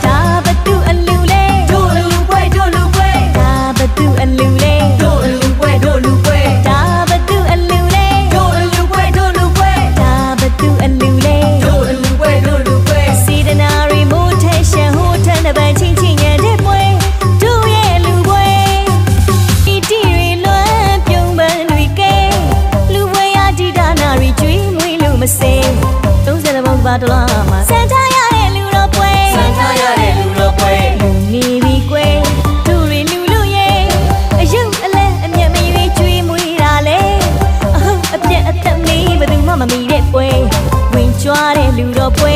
ဒါဘသူအလူလဲတို့အလူပွဲတို့လူပွဲဒါဘသူအလူလဲတို့အလူပွဲတို့လူပွဲဒါဘသူအလူလဲတို့အလူပွဲတို့လူပွဲဒါဘသူအလူလဲတို့အလူပွဲတို့လူပွဲစီဒနာရီမိုးထဲရှန်ဟိုထန်တဲ့ပန်းချင်းချင်းညံတဲ့ပွဲတို့ရဲ့လူပွဲဒီတီရီလွမ်းပြုံးပန်းတွေကဲလူပွဲရဒီဒါနာရီကျွေးမွေးလို့မစဲ30ဘုံပါတလားမှာစံထားရတဲ့လူတော်ပွဲစံထားရတဲ့လူတော်ပွဲလူနေပြီကွယ်တို့ရီလူလူရဲ့အယုတ်အလဲအမျက်မရွေးကျွေးမွေးတာလေအဟုတ်အပြက်အသက်မေးဘယ်သူမှမမီတဲ့ပွဲဝင်ကြွားတဲ့လူတော်ပွဲ